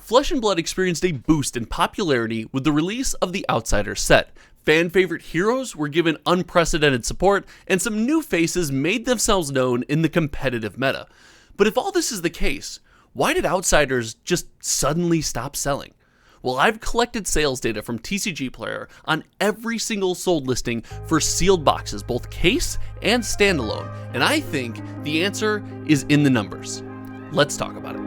Flesh and Blood experienced a boost in popularity with the release of the Outsiders set. Fan favorite heroes were given unprecedented support, and some new faces made themselves known in the competitive meta. But if all this is the case, why did Outsiders just suddenly stop selling? Well, I've collected sales data from TCG Player on every single sold listing for sealed boxes, both case and standalone, and I think the answer is in the numbers. Let's talk about it.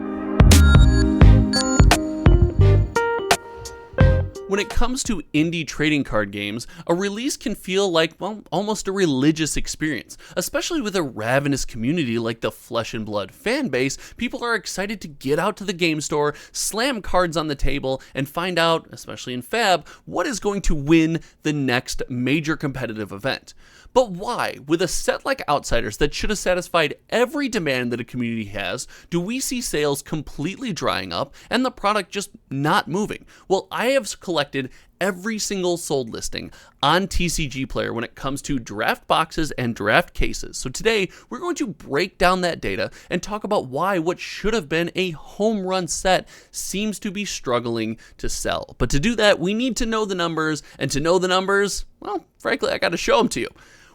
When it comes to indie trading card games, a release can feel like, well, almost a religious experience. Especially with a ravenous community like the Flesh and Blood fan base, people are excited to get out to the game store, slam cards on the table, and find out, especially in FaB, what is going to win the next major competitive event. But why, with a set like Outsiders that should have satisfied every demand that a community has, do we see sales completely drying up and the product just not moving? Well, I have collected every single sold listing on TCG Player when it comes to draft boxes and draft cases. So today, we're going to break down that data and talk about why what should have been a home run set seems to be struggling to sell. But to do that, we need to know the numbers, and to know the numbers, well, frankly, I got to show them to you.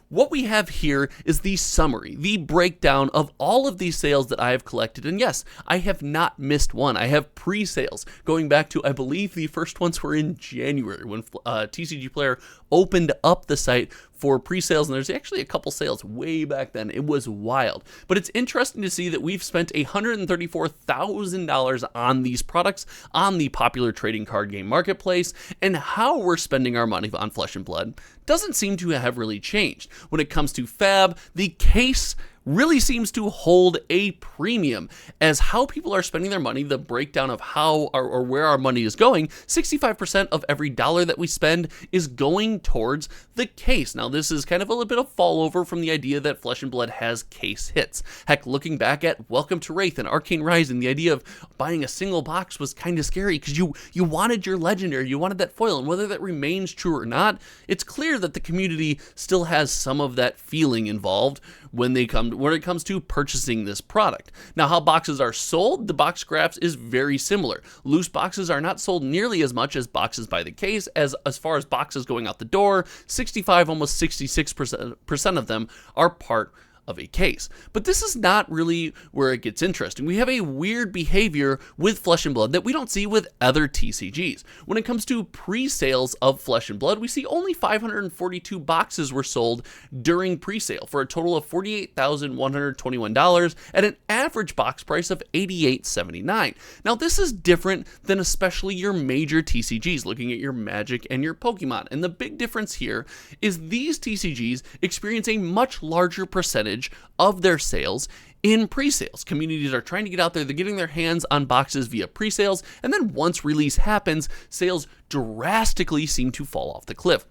What we have here is the summary, the breakdown of all of these sales that I have collected. And yes, I have not missed one. I have pre-sales going back to, I believe the first ones were in January when TCG Player opened up the site for pre-sales, and there's actually a couple sales way back then. It was wild. But it's interesting to see that we've spent $134,000 on these products on the popular trading card game marketplace, and how we're spending our money on Flesh and Blood doesn't seem to have really changed. When it comes to FaB, the case really seems to hold a premium as how people are spending their money, the breakdown of how or where our money is going. 65% of every dollar that we spend is going towards the case. Now, this is kind of a little bit of fallover from the idea that Flesh and Blood has case hits. Heck, looking back at Welcome to Wraith and Arcane Rising, the idea of buying a single box was kind of scary because you wanted your legendary, you wanted that foil, and whether that remains true or not, it's clear that the community still has some of that feeling involved when it comes to purchasing this product. Now, how boxes are sold, the box graphs is very similar. Loose boxes are not sold nearly as much as boxes by the case. As far as boxes going out the door, 65, almost 66% of them are part of a case. But this is not really where it gets interesting. We have a weird behavior with Flesh and Blood that we don't see with other TCGs. When it comes to pre-sales of Flesh and Blood, we see only 542 boxes were sold during pre-sale for a total of $48,121 at an average box price of $88.79. Now, this is different than especially your major TCGs, looking at your Magic and your Pokemon. And the big difference here is these TCGs experience a much larger percentage of their sales in pre-sales. Communities are trying to get out there, they're getting their hands on boxes via pre-sales, and then once release happens, sales drastically seem to fall off the cliff.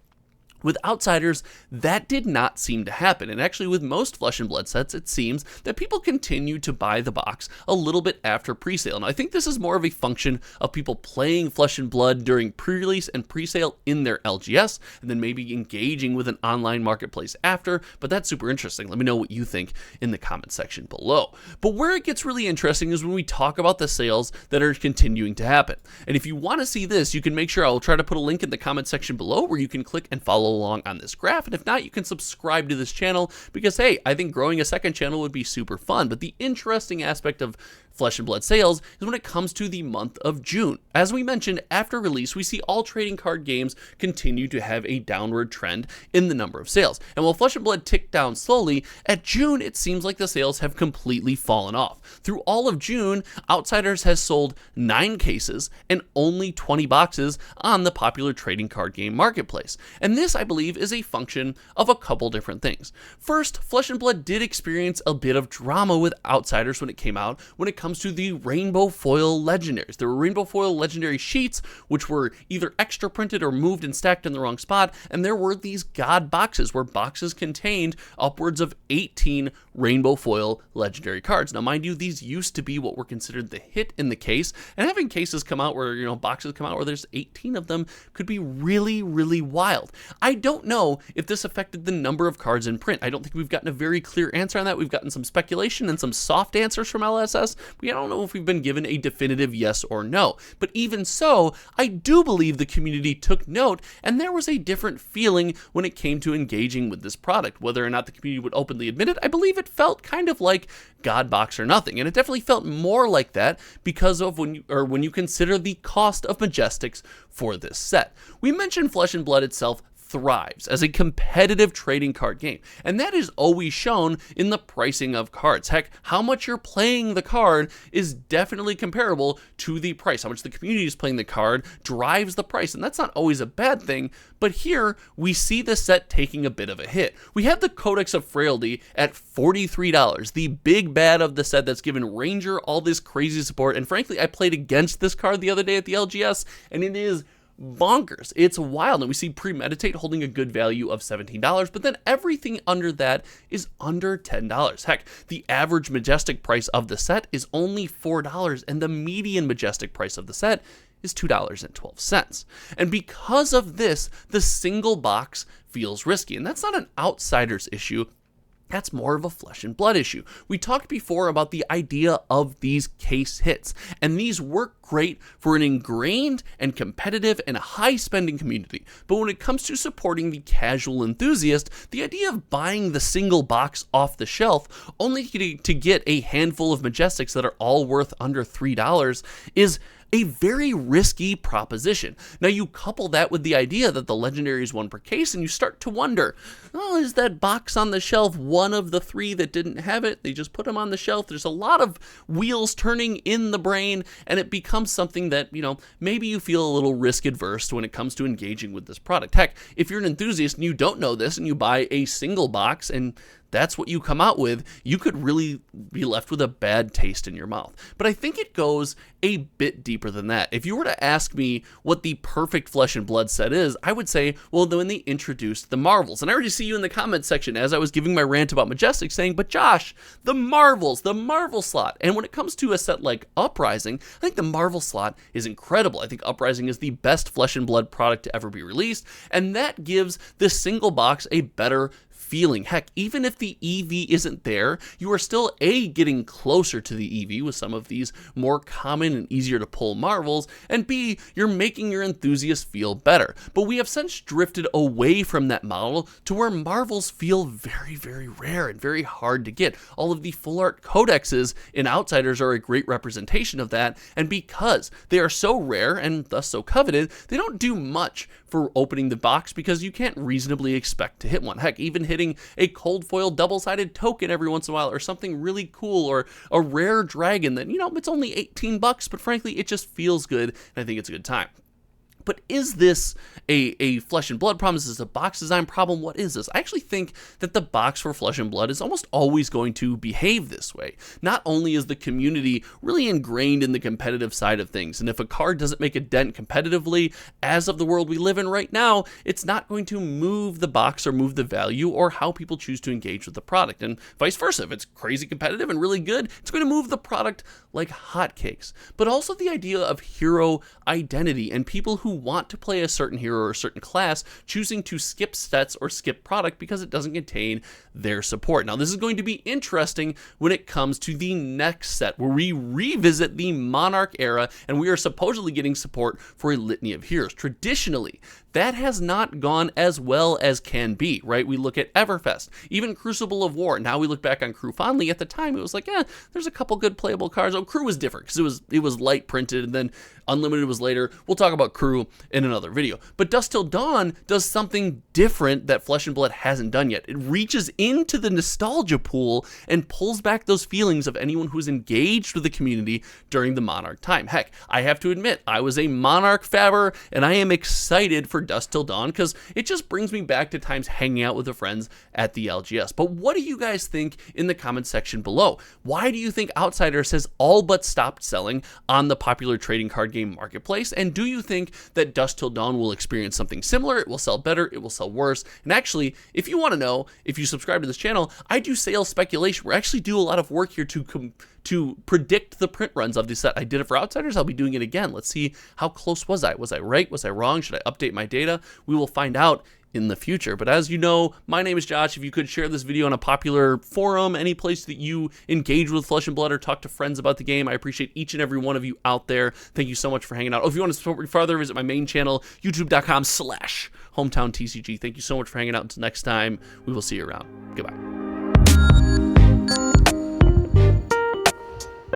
With Outsiders, that did not seem to happen, and actually with most Flesh and Blood sets, it seems that people continue to buy the box a little bit after pre-sale. And I think this is more of a function of people playing Flesh and Blood during pre-release and pre-sale in their LGS, and then maybe engaging with an online marketplace after, but that's super interesting. Let me know what you think in the comment section below. But where it gets really interesting is when we talk about the sales that are continuing to happen. And if you want to see this, you can make sure I'll try to put a link in the comment section below where you can click and follow along on this graph, and if not, you can subscribe to this channel because, hey, I think growing a second channel would be super fun. But the interesting aspect of Flesh and Blood sales is when it comes to the month of June. As we mentioned, after release, we see all trading card games continue to have a downward trend in the number of sales. And while Flesh and Blood ticked down slowly, at June, it seems like the sales have completely fallen off. Through all of June, Outsiders has sold 9 cases and only 20 boxes on the popular trading card game marketplace. And this, I believe, is a function of a couple different things. First, Flesh and Blood did experience a bit of drama with Outsiders when it came out, when it comes to the rainbow foil legendaries. There were rainbow foil legendary sheets, which were either extra printed or moved and stacked in the wrong spot, and there were these god boxes, where boxes contained upwards of 18 rainbow foil legendary cards. Now, mind you, these used to be what were considered the hit in the case, and having cases come out where, boxes come out where there's 18 of them could be really, really wild. I I don't know if this affected the number of cards in print. I don't think we've gotten a very clear answer on that. We've gotten some speculation and some soft answers from LSS. We don't know if we've been given a definitive yes or no. But even so, I do believe the community took note, and there was a different feeling when it came to engaging with this product. Whether or not the community would openly admit it, I believe it felt kind of like God Box or nothing, and it definitely felt more like that because of when you consider the cost of Majestics for this set. We mentioned Flesh and Blood itself thrives as a competitive trading card game, and that is always shown in the pricing of cards. Heck, how much you're playing the card is definitely comparable to the price. How much the community is playing the card drives the price, and that's not always a bad thing, but here we see the set taking a bit of a hit. We have the Codex of Frailty at $43, the big bad of the set that's given Ranger all this crazy support, and frankly, I played against this card the other day at the LGS, and it is bonkers. It's wild, and we see Premeditate holding a good value of $17, but then everything under that is under $10. Heck, the average Majestic price of the set is only $4, and the median Majestic price of the set is $2.12. And because of this, the single box feels risky, and that's not an outsider's issue. That's more of a Flesh and Blood issue. We talked before about the idea of these case hits, and these work great for an ingrained and competitive and high-spending community. But when it comes to supporting the casual enthusiast, the idea of buying the single box off the shelf only to get a handful of Majestics that are all worth under $3 is a very risky proposition. Now you couple that with the idea that the legendary is one per case, and you start to wonder, oh, is that box on the shelf one of the three that didn't have it? They just put them on the shelf. There's a lot of wheels turning in the brain, and it becomes something that, maybe you feel a little risk adverse when it comes to engaging with this product. Heck, if you're an enthusiast and you don't know this and you buy a single box and that's what you come out with, you could really be left with a bad taste in your mouth. But I think it goes a bit deeper than that. If you were to ask me what the perfect Flesh and Blood set is, I would say, well, when they introduced the Marvels. And I already see you in the comments section as I was giving my rant about Majestic saying, but Josh, the Marvels, the Marvel slot. And when it comes to a set like Uprising, I think the Marvel slot is incredible. I think Uprising is the best Flesh and Blood product to ever be released, and that gives this single box a better feeling. Heck, even if the EV isn't there, you are still A, getting closer to the EV with some of these more common and easier to pull Marvels, and B, you're making your enthusiasts feel better. But we have since drifted away from that model to where Marvels feel very, very rare and very hard to get. All of the full art codexes in Outsiders are a great representation of that, and because they are so rare and thus so coveted, they don't do much for opening the box because you can't reasonably expect to hit one. Heck, even hitting a cold foil double-sided token every once in a while, or something really cool, or a rare dragon that, it's only $18, but frankly, it just feels good, and I think it's a good time. But is this a Flesh and Blood problem? Is this a box design problem? What is this? I actually think that the box for Flesh and Blood is almost always going to behave this way. Not only is the community really ingrained in the competitive side of things, and if a card doesn't make a dent competitively, as of the world we live in right now, it's not going to move the box or move the value or how people choose to engage with the product, and vice versa. If it's crazy competitive and really good, it's going to move the product like hotcakes. But also the idea of hero identity and people who want to play a certain hero or a certain class choosing to skip sets or skip product because it doesn't contain their support. Now, this is going to be interesting when it comes to the next set where we revisit the Monarch era and we are supposedly getting support for a litany of heroes. Traditionally, that has not gone as well as can be, right? We look at Everfest, even Crucible of War. Now we look back on Crew fondly. At the time, it was like, there's a couple good playable cards. Oh, Crew was different because it was light printed, and then Unlimited was later. We'll talk about Crew in another video. But Dusk Till Dawn does something different that Flesh and Blood hasn't done yet. It reaches into the nostalgia pool and pulls back those feelings of anyone who's engaged with the community during the Monarch time. Heck, I have to admit, I was a Monarch fabber, and I am excited for Dusk Till Dawn because it just brings me back to times hanging out with the friends at the LGS. But what do you guys think in the comment section below? Why do you think Outsiders has all but stopped selling on the popular trading card game marketplace? And do you think that Dusk Till Dawn will experience something similar? It will sell better, it will sell worse. And actually, if you want to know, if you subscribe to this channel, I do sales speculation. We actually do a lot of work here to predict the print runs of this set. I did it for Outsiders. I'll be doing it again. Let's see, how close was I? Was I right? Was I wrong? Should I update my data? We will find out in the future. But as you know, my name is Josh. If you could share this video on a popular forum, any place that you engage with Flesh and Blood or talk to friends about the game, I appreciate each and every one of you out there. Thank you so much for hanging out. Oh, if you want to support me further, visit my main channel, youtube.com/HometownTCG. Thank you so much for hanging out. Until next time, we will see you around. Goodbye.